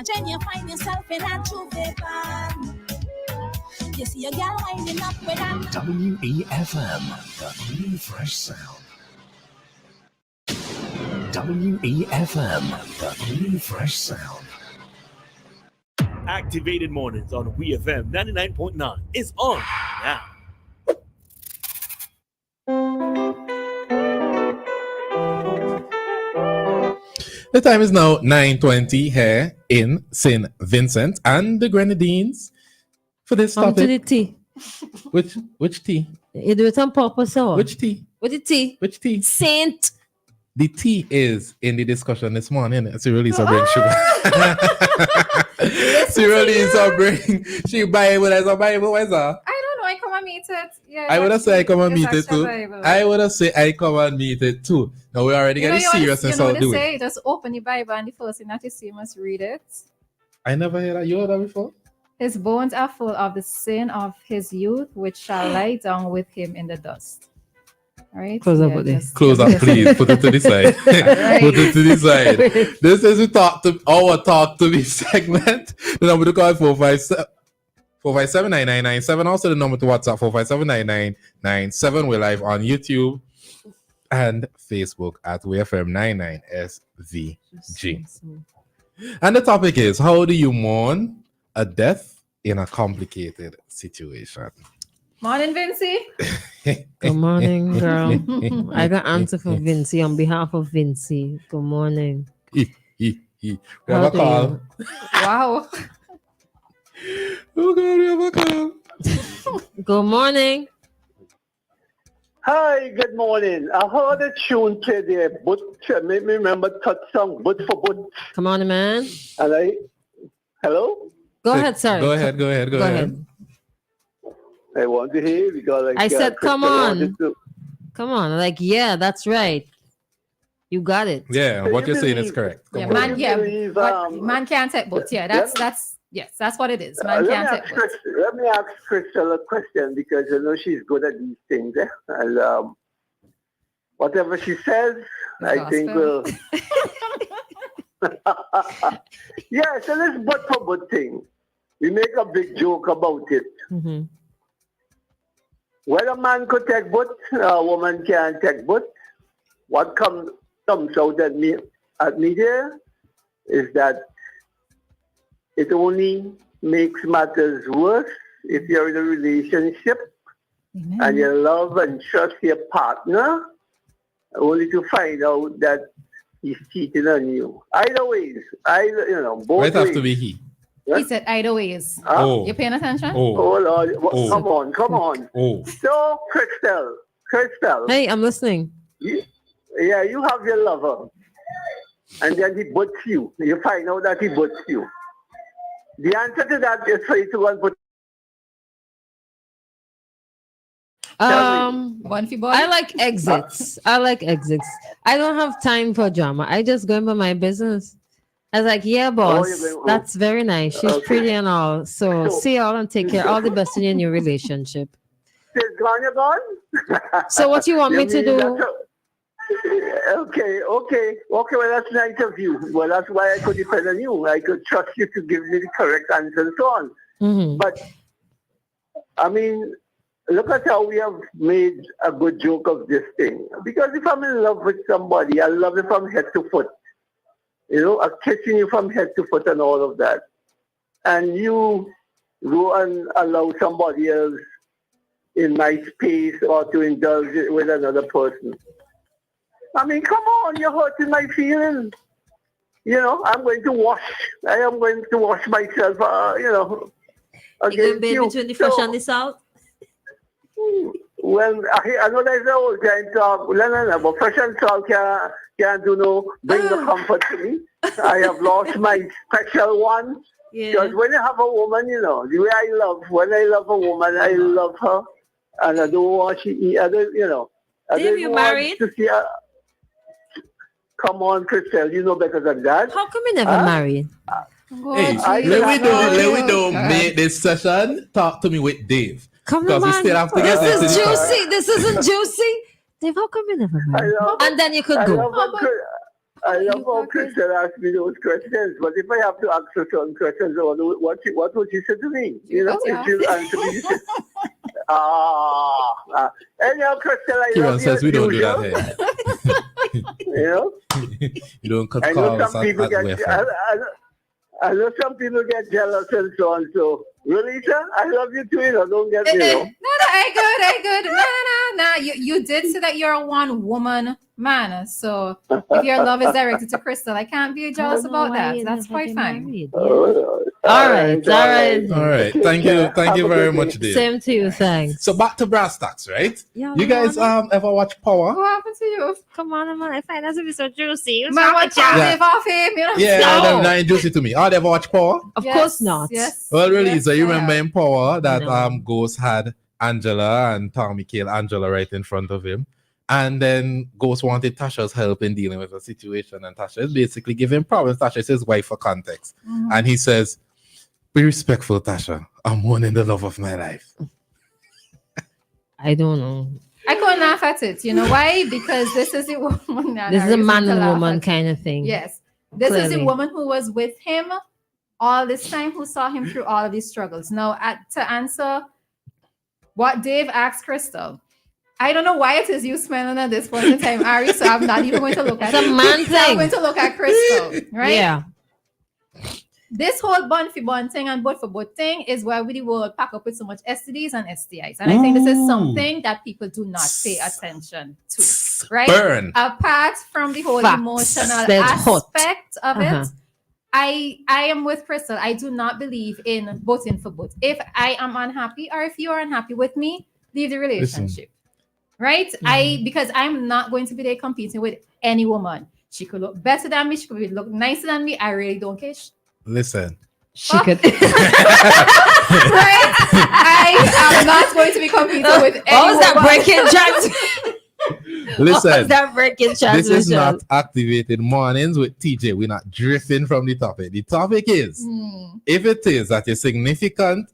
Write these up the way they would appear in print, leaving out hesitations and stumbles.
Imagine you find yourself in a true band. You see a girl winding up with a WEFM, the new fresh sound. WEFM, the new fresh sound. Activated Mornings on WEFM 99.9 is on now. The time is now 9:20 here in St. Vincent and the Grenadines for this Come to topic. the tea. Which tea? You do it on purpose, or Which tea? What the tea? Which tea? Saint. The tea is in the discussion this morning. She released her brain sugar. She released her brain. She Bible as a Bible. What is that? I don't know. I come and meet it. Yeah, I would have said I come and it's meet it too. Bible. I would have said I come and meet it too. Now we already getting serious and so do it. Just open the Bible and the first thing that you see, you must read it. I never heard that. You heard that before? His bones are full of the sin of his youth, which shall lie down with him in the dust. All right. Close up with this. Close up, please. Put it to the side. Put it to the side. This is our talk to me segment. The number to call is 457-9997. Also the number to WhatsApp 457-9997. We're live on YouTube and Facebook at WFM99SVG. And the topic is, how do you mourn a death in a complicated situation? Morning, Vincy. Good morning, girl. I got answer for Vincy on behalf of Vincy. Good morning. We have a call. Wow. Oh God, we have a call. Good morning. Hi, good morning. I heard a tune play there, but made me remember touch song, but for but. Come on, man. And hello? Go ahead, sorry. Go ahead. Go ahead. I want to hear because I said, come on. Come on. Like, yeah, that's right. You got it. Yeah, what you're saying is correct. Yeah, man, man can't take both. Yeah, that's what it is. Man can't take both. Let me ask Christal a question because I know she's good at these things. And whatever she says, I think will. Yeah, so this but for but thing. We make a big joke about it. Mm-hmm. When a man could take but, a woman can't take but. What comes out at me there is that it only makes matters worse if you're in a relationship and you love and trust your partner, only to find out that he's cheating on you. Either ways, both Might ways. have to be he. He said either ways. Oh. You paying attention? Oh. Oh Lord, come on. Oh. So, Christal. Hey, I'm listening. You have your lover. And then he butts you. You find out that he butts you. The answer to that is for you to go and put. One for boy. I like exits. I don't have time for drama. I just go about my business. I was like, yeah, boss, that's very nice. She's pretty and all. So see y'all and take care. All the best in your new relationship. She's gone, you're gone? So what you want me to do? Okay. Well, that's nice of you. Well, that's why I could depend on you. I could trust you to give me the correct answer and so on. Mm-hmm. But, I mean, look at how we have made a good joke of this thing. Because if I'm in love with somebody, I love it from head to foot. I'm kissing you from head to foot and all of that. And you go and allow somebody else in my space or to indulge it with another person. I mean, come on, you're hurting my feelings. I'm going to wash. I am going to wash myself, against you. Between the fresh and the salt? Well, I know there's an old time talk, but fresh and salt can't bring the comfort to me. I have lost my special one. Yeah. Because when you have a woman, the way when I love a woman, I love her. And I don't want to eat, Dave, you married? To see her. Come on, Christal, you know better than that. How come you never married? Hey, let we do make this session. Talk to me with Dave. Come on, because we still have to get this is juicy. This isn't juicy. Dave, how come you never married? And then you could go. I love how Christal asked me those questions, but if I have to ask her certain questions, what would she say to me? You know, if she'll answer me, she says, anyhow, Christal, I Kieran love says you. we don't do usual. that here. You know? You don't cut I know calls some at people get, WEFM. I know some people get jealous and so on. So, really, sir, I love you too. You know, don't get me wrong. No, I good. No. You did say that you're a one-woman man. So if your love is directed to Christal, I can't be jealous about that. That's quite fine. All right. All right. Thank you very much, Dave. Same to you, thanks. So back to brass tacks, right? Yeah, You guys ever watch Power? What happened to you? Come on, man. I find that to be so juicy. Man, what live off him? You know? Yeah, no, introduce it to me. Oh, they ever watch Power? Of course not. Yes. Well, really, Yes, so you I remember have. in Power that No. Ghost had Angela and Tommy killed Angela right in front of him. And then Ghost wanted Tasha's help in dealing with the situation. And Tasha is basically giving problems. Tasha is his wife for context. Mhm. And he says, be respectful, Tasha. I'm mourning the love of my life. I don't know. I couldn't laugh at it. You know why? Because this is a woman. This is a man and a woman kind of thing. Yes. This is Clearly. a woman who was with him all this time, who saw him through all of these struggles. Now, to answer what Dave asked Christal, I don't know why it is you smiling at this point in time, Ari, so I'm not even going to look at It's a man I'm thing. going to look at Christal, right? Yeah. This whole bun for bun thing and butt for butt thing is why we will pack up with so much STDs and STIs. And I think this is something that people do not pay attention to, right? Burn. Apart from the whole Facts. emotional That's hot. aspect of Uh-huh. it, I am with Christal. I do not believe in butting for butt. If I am unhappy or if you are unhappy with me, leave the relationship. Right? Because I'm not going to be there competing with any woman. She could look better than me, she could look nicer than me. I really don't care. Listen. She could. Right? I am not going to be competing with any What was that woman. breaking trans? What was Listen. that breaking This transmission? is not activated mornings with TJ. We're not drifting from the topic. The topic is, if it is that your significant,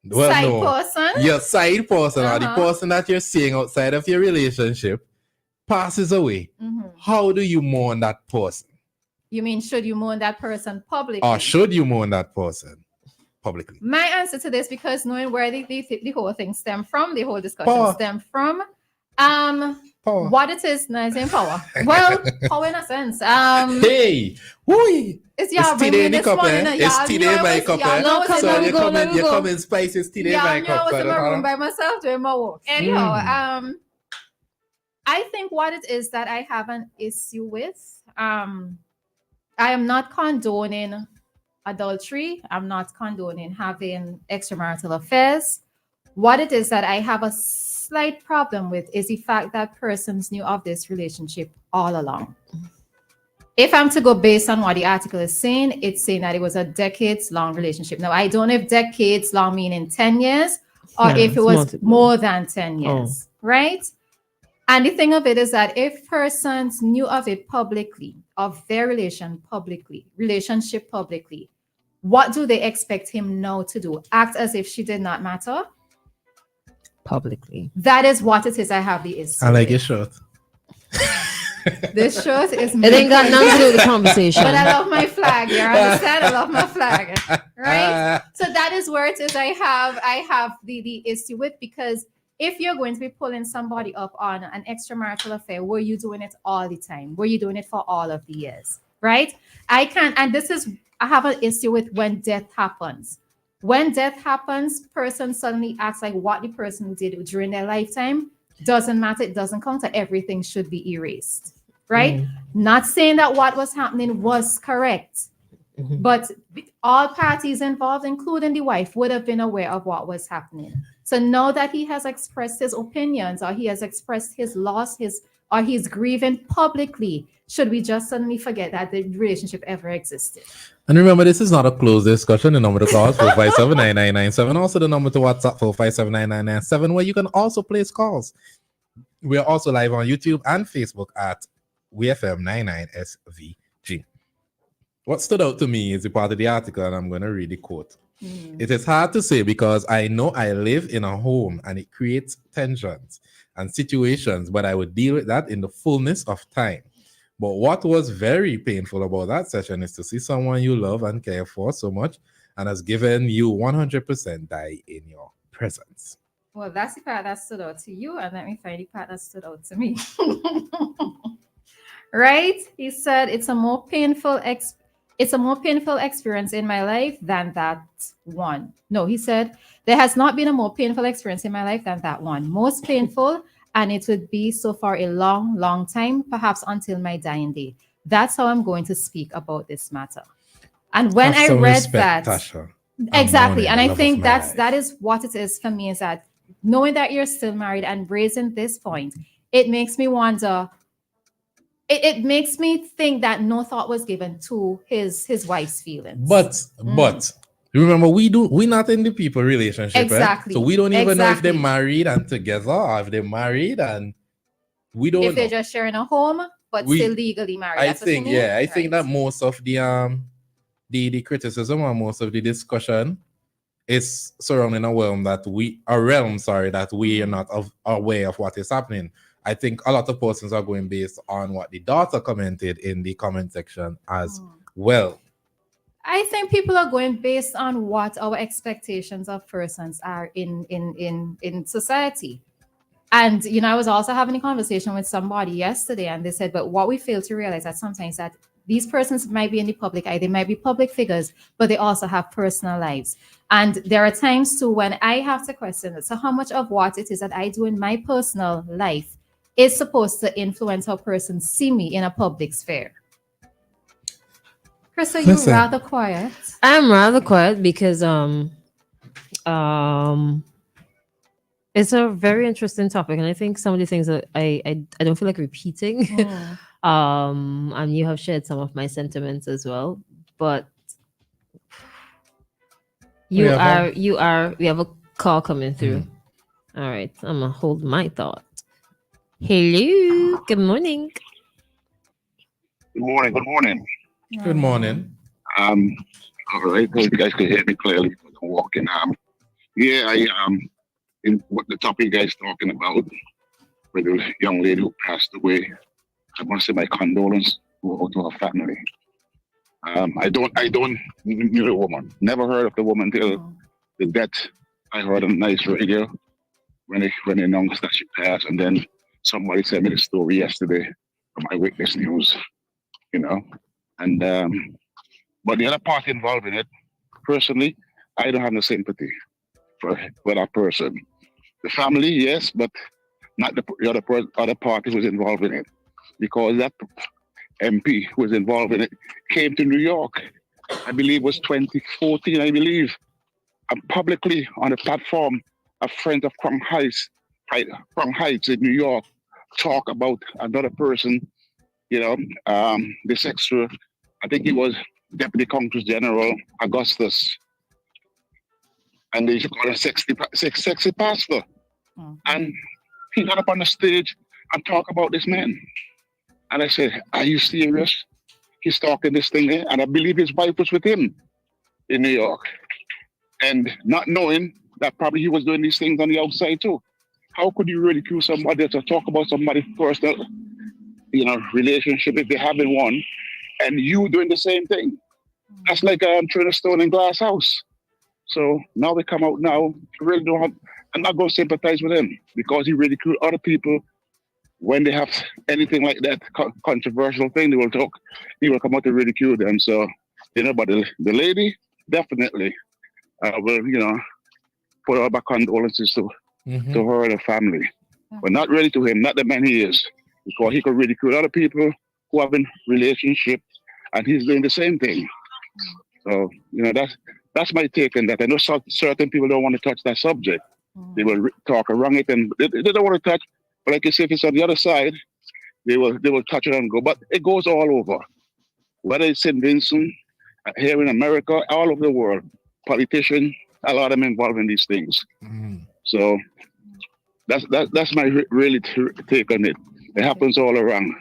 well, Side no, person. your side person or the Uh-huh. person that you're seeing outside of your relationship passes away, Mhm. how do you mourn that person? You mean, should you mourn that person publicly? Or should you mourn that person publicly? My answer to this, because knowing where the whole thing stemmed from, the whole discussion Power. stemmed from, Power. what it is, no, it's in power. Well, power in a sense. Hey, whoo! It's It's bring today me in the this cup, morning, eh? y'all It's today knew in I my was- cup, y'all eh? know I was in So my- you go, come let in, me you go. come in spices today in y'all my knew I cup. was in my so- room by myself doing my work. Anyhow, I think what it is that I have an issue with, I am not condoning adultery. I'm not condoning having extramarital affairs. What it is that I have a slight problem with is the fact that persons knew of this relationship all along. If I'm to go based on what the article is saying, it's saying that it was a decades-long relationship. Now, I don't know if decades-long meaning 10 years or Yeah, if it it's was multiple. more than 10 years, right? And the thing of it is that if persons knew of it publicly, of their relationship publicly, what do they expect him now to do? Act as if she did not matter? Publicly. That is what it is I have the issue I like your with. shirt. This shirt is It ain't got nothing to do with the conversation. But I love my flag. You understand? I love my flag. Right? So that is where it is I have the issue with, because if you're going to be pulling somebody up on an extramarital affair, were you doing it all the time? Were you doing it for all of the years? Right? I have an issue with when death happens. When death happens, person suddenly acts like what the person did during their lifetime doesn't matter. It doesn't count. Everything should be erased. Right? Not saying that what was happening was correct, but all parties involved, including the wife, would have been aware of what was happening. So now that he has expressed his opinions, or he has expressed his loss, or he's grieving publicly, should we just suddenly forget that the relationship ever existed? And remember, this is not a closed discussion. The number to call is 457-9997. Also, the number to WhatsApp 457-9997, where you can also place calls. We are also live on YouTube and Facebook at WEFM 99SVG. What stood out to me is the part of the article, and I'm going to read the quote. It is hard to say because I know I live in a home and it creates tensions and situations, but I would deal with that in the fullness of time. But what was very painful about that session is to see someone you love and care for so much and has given you 100% die in your presence. Well, that's the part that stood out to you, and let me find the part that stood out to me. Right? He said it's a more painful experience in my life than that one. No, he said there has not been a more painful experience in my life than that one. Most painful, and it would be so for a long, long time, perhaps until my dying day. That's how I'm going to speak about this matter. And when Have I some read respect, that, Tasha. exactly, and I Love think of my life. that is what it is for me, is that knowing that you're still married and raising this point, it makes me wonder. It makes me think that no thought was given to his wife's feelings. But remember, we not in the people relationship, Exactly. right? So we don't even know if they're Exactly. married and together, or if they're married and we don't if know. they're just sharing a home but still legally married. I That's what you think, mean? yeah, I think Right. that most of the criticism or most of the discussion is surrounding a realm that we are not aware of what is happening. I think a lot of persons are going based on what the daughter commented in the comment section as well. I think people are going based on what our expectations of persons are in society. And I was also having a conversation with somebody yesterday, and they said, but what we fail to realize that sometimes that these persons might be in the public eye, they might be public figures, but they also have personal lives. And there are times too when I have to question it. So how much of what it is that I do in my personal life is supposed to influence how persons see me in a public sphere? Christal, you're Listen. rather quiet. I'm rather quiet because it's a very interesting topic, and I think some of the things that I don't feel like repeating. And you have shared some of my sentiments as well, but we have a call coming through. All right, I'm gonna hold my thought. Hello, good morning. Good morning. Good morning. Good morning. All right. Hope you guys can hear me clearly because I'm walking. In what the topic you guys talking about with the young lady who passed away, I want to say my condolence to her family. I don't knew the woman. Never heard of the woman till the death. I heard on nice radio when they announced that she passed, and then somebody sent me the story yesterday from Eyewitness News. And but the other party involved in it, personally, I don't have no sympathy for that person. The family, yes, but not the other party who was involved in it, because that MP who was involved in it came to New York. I believe it was 2014. I believe, and publicly on the platform, a friend of Crown Heights in New York, talk about another person. This extra, I think he was Deputy Congress General Augustus, and they used to call him sexy pastor. And he got up on the stage and talk about this man. And I said, are you serious? He's talking this thing there. And I believe his wife was with him in New York. And not knowing that probably he was doing these things on the outside too. How could you ridicule somebody to talk about somebody's personal, relationship if they having one, and you doing the same thing? That's like throwing a stone in glass house. So now they come out now, really I'm not going to sympathize with him because he ridiculed other people when they have anything like that controversial thing. He will come out to ridicule them. So, but the lady definitely will, put our back condolences to her and her family, but not really to him, not the man he is, because he could ridicule other people who have in relationship, and he's doing the same thing. So, that's my take on that. I know certain people don't want to touch that subject. They will talk around it, and they don't want to touch. But like I say, if it's on the other side, they will touch it and go. But it goes all over, whether it's St. Vincent, here in America, all over the world. Politicians, a lot of them involved in these things. So that's my really take on it. It happens all around.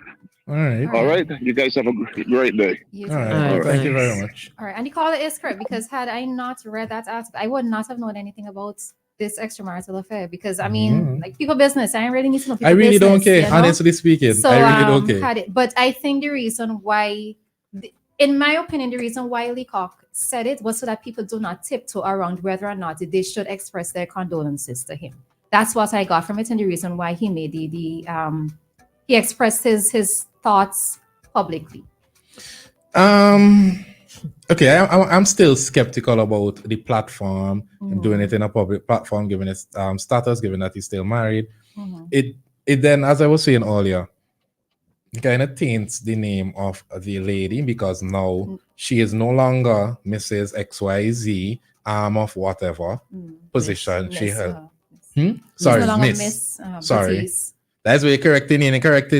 All right. All right. You guys have a great day. All right. Thank you very much. All right. And the caller is correct, because had I not read that article, I would not have known anything about this extramarital affair? Because I mean, like people business. I ain't really need to know people I really business, don't care. you know? Honestly speaking, So I really don't care. had it, but I think the reason why, in my opinion, the reason why Leacock said it was so that people do not tiptoe around whether or not they should express their condolences to him. That's what I got from it, and the reason why he made he expressed his thoughts publicly. Okay, I'm still skeptical about the platform and doing it in a public platform, given its status, given that he's still married. It then, as I was saying earlier, kind of taints the name of the lady, because now she is no longer Mrs. XYZ, of whatever position she held. Sorry, no Miss. Sorry. Baptiste. That's where you're correcting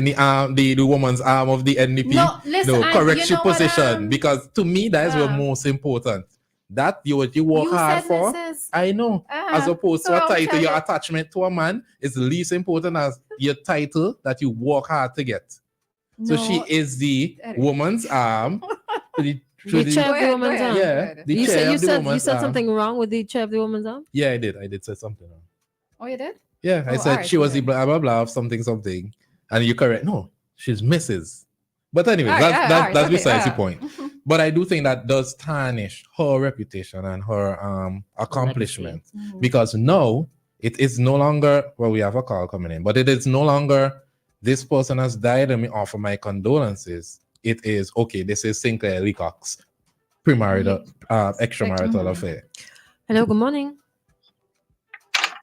the woman's arm of the NDP. No, listen, correct you your know what, position, because to me that is what most important. That what you work hard said for. Mrs. I know. As opposed So to a I'll title, tell your you. attachment to a man is least important as your title that you work hard to get. So she is the woman's arm. The chair of the woman's arm. Yeah. You said something wrong with the chair of the woman's arm? Yeah, I did. I did say something wrong. Oh, you did? Yeah, I said she was the blah blah blah of something. And you correct. No, she's Mrs. But anyway, that's besides the point. But I do think that does tarnish her reputation and her accomplishment. Because now it is no longer, well, we have a call coming in, but it is no longer this person has died and me offer my condolences. It is, okay, this is Sinclair Leacock's premarital, extramarital affair. Hello, good morning.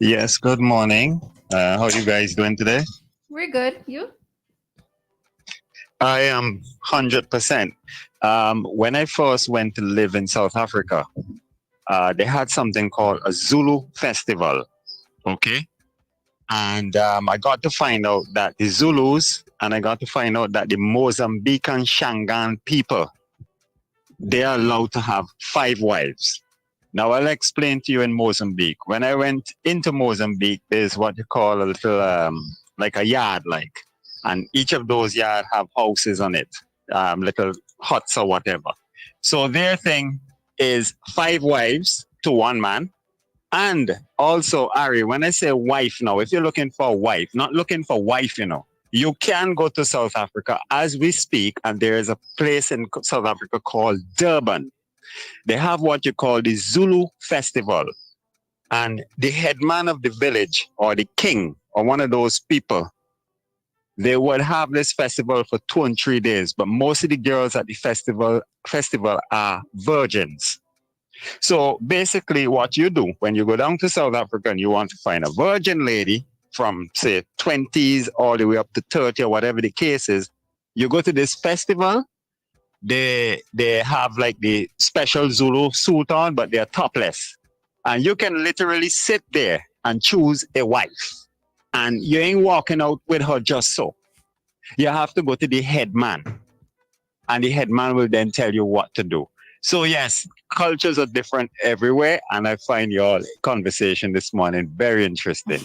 Yes, good morning. How are you guys doing today? We're good. You? I am 100%. When I first went to live in South Africa, they had something called a Zulu festival. Okay. And I got to find out that the Zulus, and I got to find out that the Mozambican Shangaan people, they are allowed to have 5 wives. Now, I'll explain to you in Mozambique. When I went into Mozambique, there's what you call a little, like a yard, and each of those yards have houses on it, little huts or whatever. So their thing is 5 wives to 1 man. And also, Ari, when I say wife now, if you're looking for a wife, not looking for wife, you can go to South Africa as we speak, and there is a place in South Africa called Durban. They have what you call the Zulu festival. And the headman of the village, or the king, or one of those people, they would have this festival for 2 and 3 days. But most of the girls at the festival are virgins. So basically what you do when you go down to South Africa and you want to find a virgin lady from, say, 20s all the way up to 30 or whatever the case is, you go to this festival. They have like the special Zulu suit on, but they're topless. And you can literally sit there and choose a wife. And you ain't walking out with her just so. You have to go to the headman. And the headman will then tell you what to do. So yes, cultures are different everywhere. And I find your conversation this morning very interesting.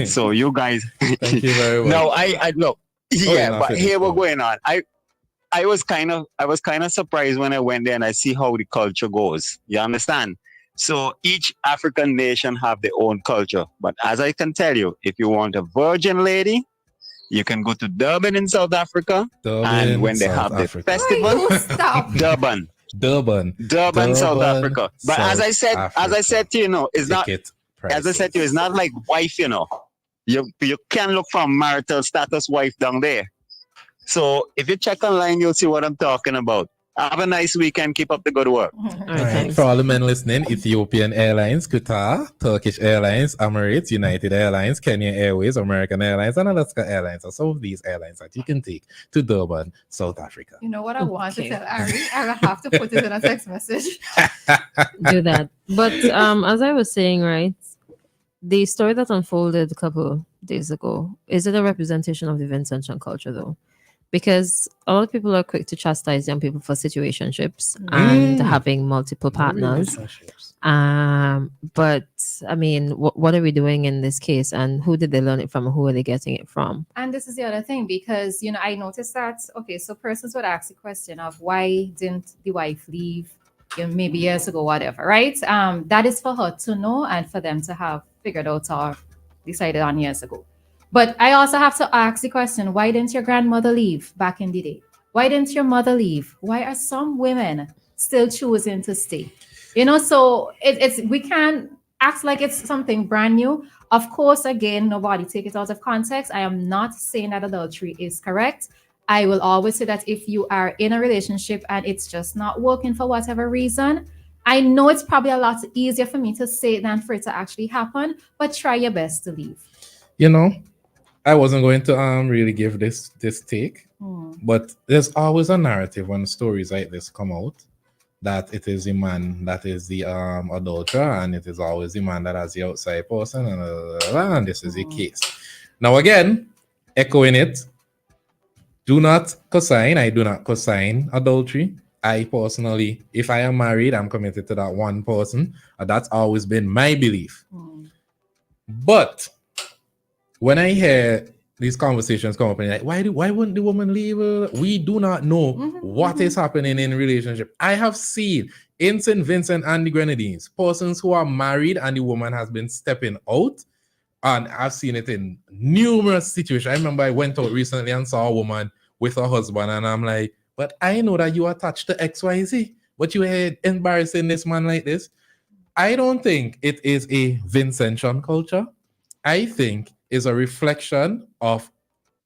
So you guys... Thank you very much. No, I look. Yeah, but here we're going on. I was kind of surprised when I went there and I see how the culture goes. You understand? So each African nation have their own culture. But as I can tell you, if you want a virgin lady, you can go to Durban in South Africa. And when they have the festival, Durban, South Africa. But as I said to you, it's not. As I said to you, it's not like wife. You can look for marital status wife down there. So if you check online, you'll see what I'm talking about. Have a nice weekend. Keep up the good work. Right. For all the men listening, Ethiopian Airlines, Qatar, Turkish Airlines, Emirates, United Airlines, Kenya Airways, American Airlines, and Alaska Airlines are some of these airlines that you can take to Durban, South Africa. You know what I want to tell Ari? I will have to put it in a text message. Do that. But as I was saying, right, the story that unfolded a couple days ago, is it a representation of the Vincentian culture, though? Because a lot of people are quick to chastise young people for situationships and having multiple partners. But I mean, what are we doing in this case? And who did they learn it from? Who are they getting it from? And this is the other thing, because, I noticed that, okay, so persons would ask the question of why didn't the wife leave, maybe years ago, whatever, right? That is for her to know and for them to have figured out or decided on years ago. But I also have to ask the question, why didn't your grandmother leave back in the day? Why didn't your mother leave? Why are some women still choosing to stay? So it's we can't act like it's something brand new. Of course, again, nobody take it out of context. I am not saying that adultery is correct. I will always say that if you are in a relationship and it's just not working for whatever reason, I know it's probably a lot easier for me to say it than for it to actually happen, but try your best to leave. I wasn't going to really give this take, but there's always a narrative when stories like this come out that it is the man that is the adulterer, and it is always the man that has the outside person, and this is the case. Now again, echoing it, do not cosign. I do not cosign adultery. I personally, if I am married, I'm committed to that one person. And that's always been my belief. But when I hear these conversations come up and like, why wouldn't the woman leave? We do not know what is happening in relationship. I have seen in St. Vincent and the Grenadines, persons who are married and the woman has been stepping out. And I've seen it in numerous situations. I remember I went out recently and saw a woman with her husband, and I'm like, but I know that you are attached to XYZ, but you are embarrassing this man like this. I don't think it is a Vincentian culture. I think it's a reflection of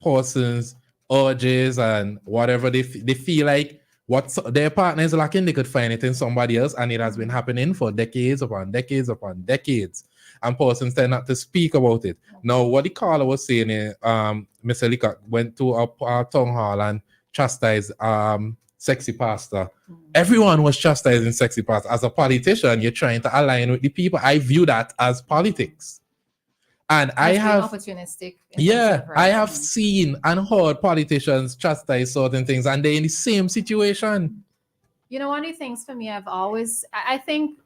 persons' urges and whatever they feel like what their partner is lacking, they could find it in somebody else, and it has been happening for decades upon decades upon decades. And persons tend not to speak about it. Now, what the caller was saying, Mr. Leacock went to a town hall and chastised Sexy Pastor. Everyone was chastising Sexy Pastor. As a politician, you're trying to align with the people. I view that as politics. And I have opportunistic. I have seen and heard politicians chastise certain things, and they're in the same situation. One of the things for me, I think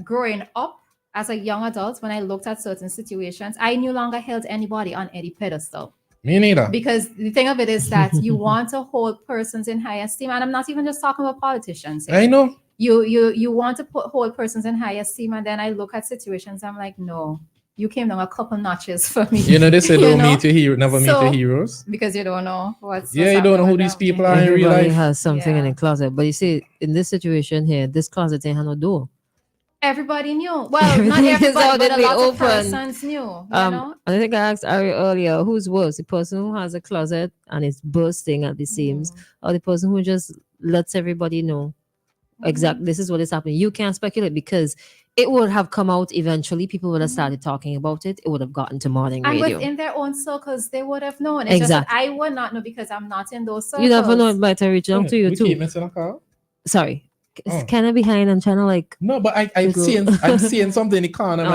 growing up as a young adult, when I looked at certain situations, I no longer held anybody on any pedestal. Me neither. Because the thing of it is that you want to hold persons in high esteem, and I'm not even just talking about politicians here. I know. You want to hold persons in high esteem, and then I look at situations, I'm like, no. You came down a couple notches for me. They say don't meet your hero, never meet your heroes. Because you don't know what's you don't know who these people are in real life. Everybody has something in the closet. But you see, in this situation here, this closet ain't have no door. Everybody knew. Well, not everybody, but a lot of persons knew. I think I asked Ari earlier, who's worse? The person who has a closet and is bursting at the seams, or the person who just lets everybody know exactly this is what is happening? You can't speculate because it would have come out eventually. People would have started talking about it. It would have gotten to morning radio. And within their own circles, they would have known. It's just I would not know because I'm not in those circles. You never know it might have reached out to you too. Keep missing a call? Sorry. It's kind of behind. I'm trying to like. No, but I'm seeing something in the corner.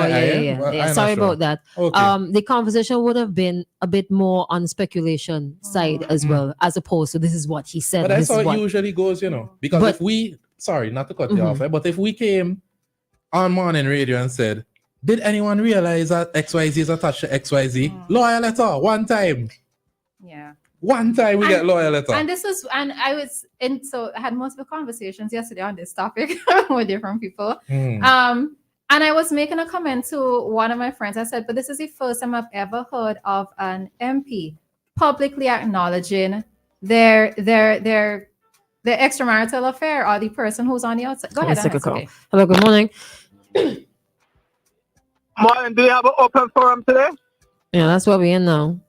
Sorry about that. Okay. The conversation would have been a bit more on speculation side as well, as opposed to this is what he said. But that's how it usually goes, Because if we, sorry, not to cut you off, but if we came on morning radio and said, did anyone realize that XYZ is attached to XYZ? Lawyer letter, one time. Yeah. One time we get lawyer letter. And I had multiple conversations yesterday on this topic with different people. And I was making a comment to one of my friends. I said, but this is the first time I've ever heard of an MP publicly acknowledging their extramarital affair or the person who's on the outside. Go ahead. Okay. Hello, good morning. Morning, do you have an open forum today? Yeah, that's what we're in now.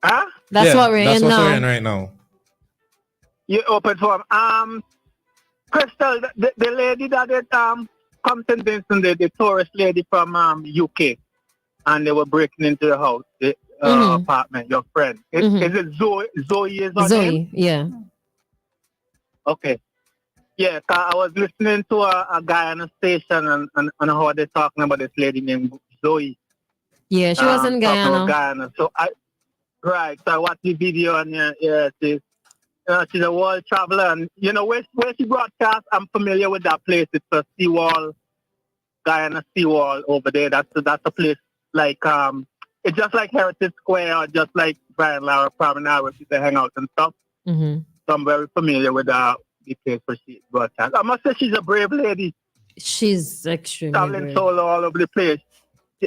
Huh? That's what we're in now. We're in right now. You open forum. Christal, the lady that come to Vincent, the tourist lady from UK, and they were breaking into the house, the apartment. Your friend, is it Zoe? Zoe is her name? Yeah. Okay. Yeah, I was listening to a guy on the station and how they're talking about this lady named Zoe. Yeah, she was in Guyana. So I watched the video and she's a world traveler, and where she broadcasts, I'm familiar with that place. It's a seawall, Guyana seawall over there. That's a place like it's just like Heritage Square or just like Brian Lara Promenade where people hang out and stuff. So I'm very familiar with the place where she broadcasts. I must say she's a brave lady. She's extremely traveling solo all over the place.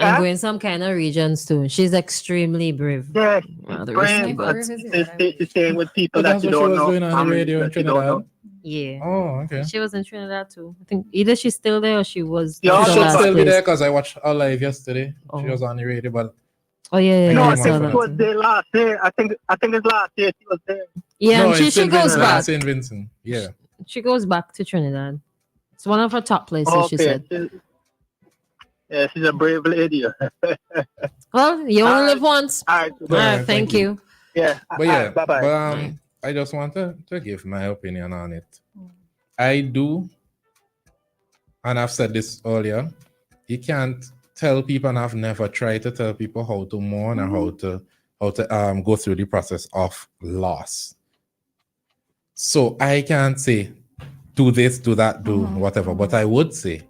And going some kind of regions too. She's extremely brave. Yeah, Rather brave, but respectable. she's staying with people But that that's you what she don't was know. doing on the families radio in that you don't Trinidad. know. Yeah. Oh, okay. She was in Trinidad too. I think either she's still there or she was. Yeah, She the should last still be place. there because I watched her live yesterday. She Oh. was on the radio, but Oh yeah, I No, yeah, I came saw think off it of that was too. the last year. I think it's last year she was there. Yeah, no, and she it's St. goes Vincent. back. St. Vincent. Yeah. She goes back to Trinidad. It's one of her top places, she Okay. said. She's a brave lady. Well, you only live once. All right. All right, thank you. Yeah. But yeah, Bye bye. but I just want to give my opinion on it. I do, and I've said this earlier, you can't tell people, and I've never tried to tell people how to mourn or how to go through the process of loss. So I can't say do this, do that, do whatever. But I would say,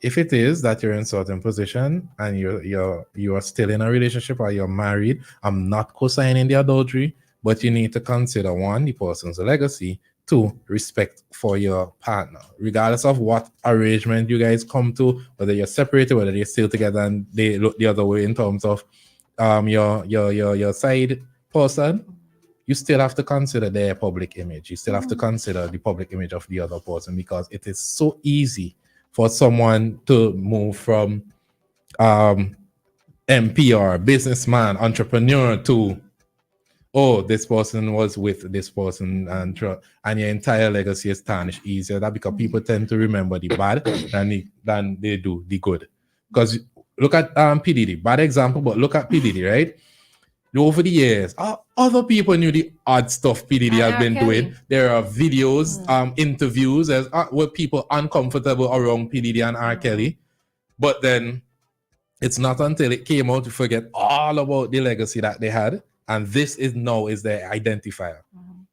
if it is that you're in a certain position and you are still in a relationship or you're married, I'm not co-signing the adultery, but you need to consider one, the person's legacy, two, respect for your partner, regardless of what arrangement you guys come to, whether you're separated, whether you're still together and they look the other way in terms of your side person. You still have to consider their public image. You still have to consider the public image of the other person, because it is so easy for someone to move from MP or businessman, entrepreneur to, oh, this person was with this person and your entire legacy is tarnished easier. That because people tend to remember the bad than they do the good. Because look at P. Diddy, bad example, but look at P. Diddy, right? Over the years, other people knew the odd stuff P. Diddy has been doing. There are videos, interviews with people uncomfortable around P. Diddy and R. Kelly. But then it's not until it came out to forget all about the legacy that they had. And this is now is their identifier.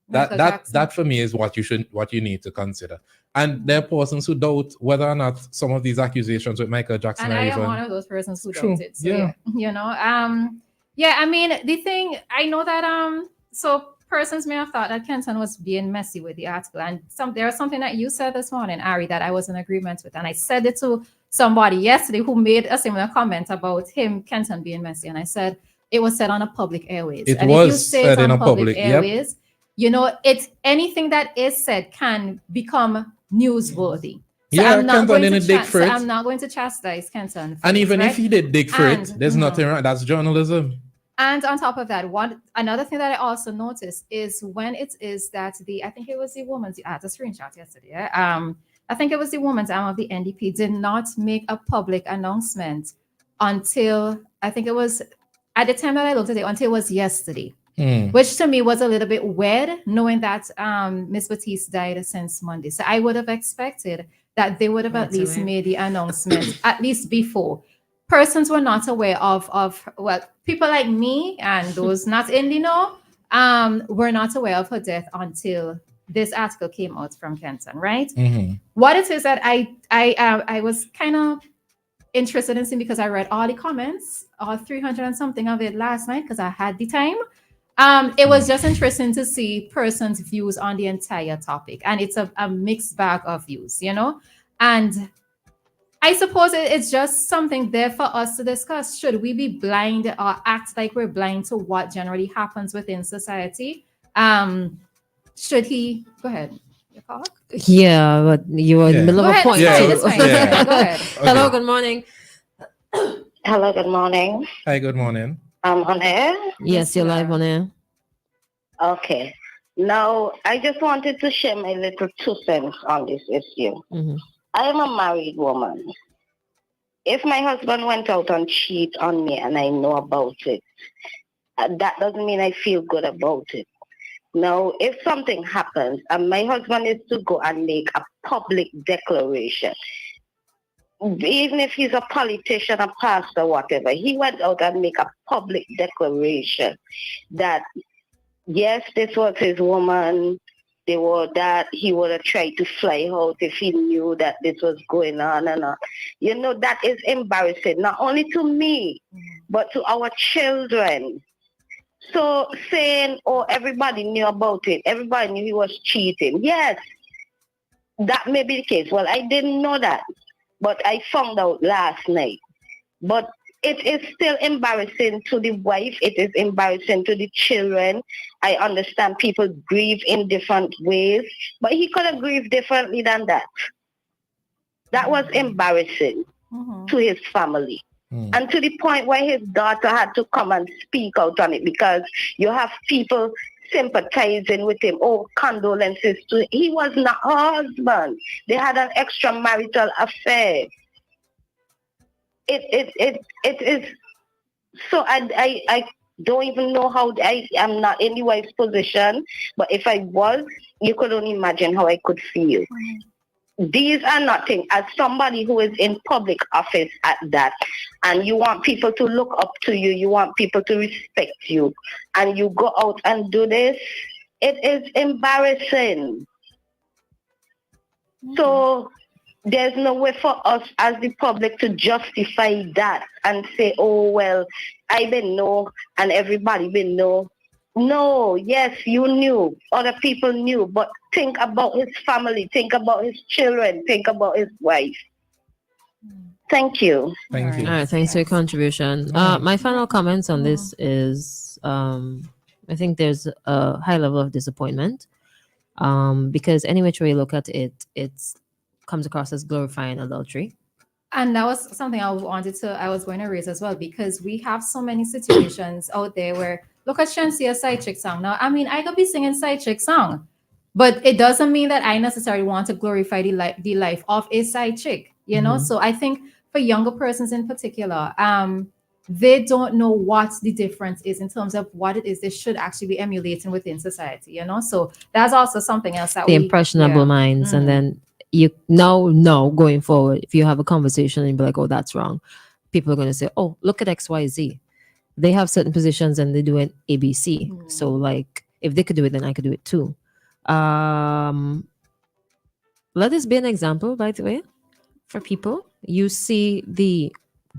That for me is what you need to consider. And there are persons who doubt whether or not some of these accusations with Michael Jackson and are I even... am one of those persons who True. doubt it. So, Yeah. you know, yeah, I mean, the thing, I know that, so persons may have thought that Kenton was being messy with the article. And there's something that you said this morning, Ari, that I was in agreement with. And I said it to somebody yesterday who made a similar comment about Kenton being messy. And I said, it was said on a public airways. It and was if you say said it in on a public public, airways, you know, it's anything that is said can become newsworthy. So Yeah, I'm not Kenton going didn't to dig for it. I'm not going to chastise Kenton. for And it, even right? if he did dig for it, there's nothing wrong. That's journalism. And on top of that, another thing that I also noticed is when it is that I think it was the woman's, I had a screenshot yesterday. I think it was the woman's arm of the NDP did not make a public announcement until, I think it was at the time that I looked at it, until it was yesterday. Which to me was a little bit weird, knowing that Miss Batiste died since Monday. So I would have expected that they would have at least made the announcement at least before. Persons were not aware of well, people like me and those not in the know were not aware of her death until this article came out from Kenton, right? What it is that I was kind of interested in seeing, because I read all the comments, all 300 and something of it last night because I had the time. It was just interesting to see persons' views on the entire topic, and it's a mixed bag of views, you know. And I suppose it's just something there for us to discuss. Should we be blind or act like we're blind to what generally happens within society? Should he go ahead? Your call? Yeah, but you were in the middle of a point. Go too. ahead. Hello, good morning. Hello, good morning. Hi, good morning. I'm on air? Yes, you're live on air. Okay. Now, I just wanted to share my little 2 cents on this issue. I am a married woman. If my husband went out and cheat on me and I know about it, that doesn't mean I feel good about it. Now, if something happens and my husband is to go and make a public declaration, even if he's a politician, a pastor, whatever, he went out and make a public declaration that, yes, this was his woman, they were that, he would have tried to fly out if he knew that this was going on and on. You know, that is embarrassing, not only to me, but to our children. So saying, oh, everybody knew about it, everybody knew he was cheating. Yes, that may be the case. Well, I didn't know that, but I found out last night. But it is still embarrassing to the wife. It is embarrassing to the children. I understand people grieve in different ways, but he could have grieved differently than that. That was embarrassing to his family. And to the point where his daughter had to come and speak out on it, because you have people sympathizing with him. Oh, condolences to him. He was not her husband. They had an extramarital affair. It is so I don't even know how. I'm not in the wife's position, but if I was, you could only imagine how I could feel. These are nothing. As somebody who is in public office at that, and you want people to look up to you, you want people to respect you, and you go out and do this, it is embarrassing. So there's no way for us as the public to justify that and say, oh, well, I didn't know and everybody didn't know. No, yes, you knew. Other people knew. But think about his family. Think about his children. Think about his wife. Thank you. Thank you. All right, thanks for your contribution. My final comments on this is I think there's a high level of disappointment because any which way you look at it, it comes across as glorifying adultery. And that was something I was going to raise as well, because we have so many situations out there where, look at Shansia side chick song. Now, I mean, I could be singing side chick song, but it doesn't mean that I necessarily want to glorify the life of a side chick, you know? So I think for younger persons in particular, they don't know what the difference is in terms of what it is they should actually be emulating within society, you know? So that's also something else that the impressionable minds. And then you know going forward, if you have a conversation and be like, oh, that's wrong, people are going to say, oh, look at XYZ. They have certain positions and they do an ABC. So like, if they could do it, then I could do it too. Let this be an example, by the way, for people. You see the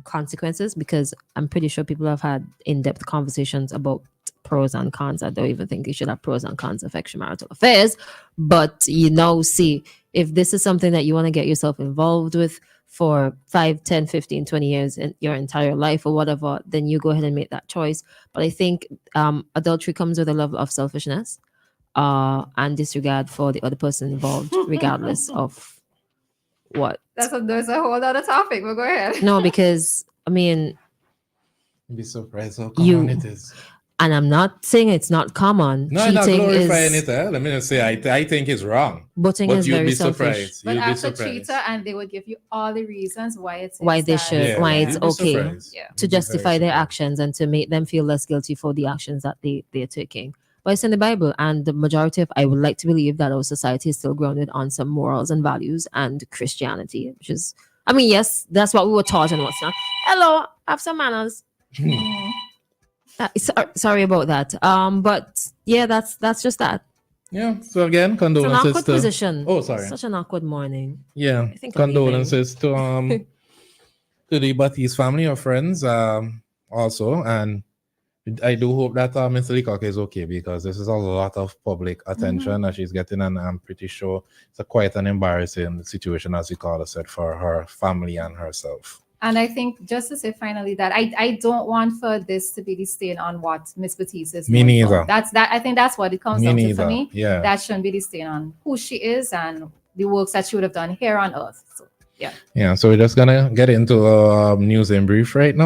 consequences, because I'm pretty sure people have had in-depth conversations about pros and cons. I don't even think you should have pros and cons of extramarital affairs. But see, if this is something that you want to get yourself involved with for 5, 10, 15, 20 years in your entire life or whatever, then you go ahead and make that choice. But I think adultery comes with a level of selfishness and disregard for the other person involved, regardless of what. There's a whole other topic, but go ahead. No, because, I mean... You'd be surprised how common it is. And I'm not saying it's not common. No, I'm not glorifying it. Let me just say, I think it's wrong. Butting is very selfish. But ask a cheater and they will give you all the reasons why it's okay to justify their actions and to make them feel less guilty for the actions that they're taking. But it's in the Bible, and the majority of, I would like to believe that our society is still grounded on some morals and values and Christianity, which is, I mean, yes, that's what we were taught and what's not. Hello, have some manners. Sorry about that. But yeah, that's just that. Yeah. So again, condolences. It's an awkward position. Oh, sorry. Such an awkward morning. Yeah. Condolences to the Batiste family or friends also, and I do hope that Mr. Leacock is okay, because this is a lot of public attention that she's getting, and I'm pretty sure it's quite an embarrassing situation, as Ricardo said, for her family and herself. And I think, just to say finally, that I don't want for this to be the stain on what Miss Batiste is doing. Me neither. I think that's what it comes down to for me. Yeah. That shouldn't be the stain on who she is and the works that she would have done here on earth. So yeah. Yeah. So we're just gonna get into news in brief right now.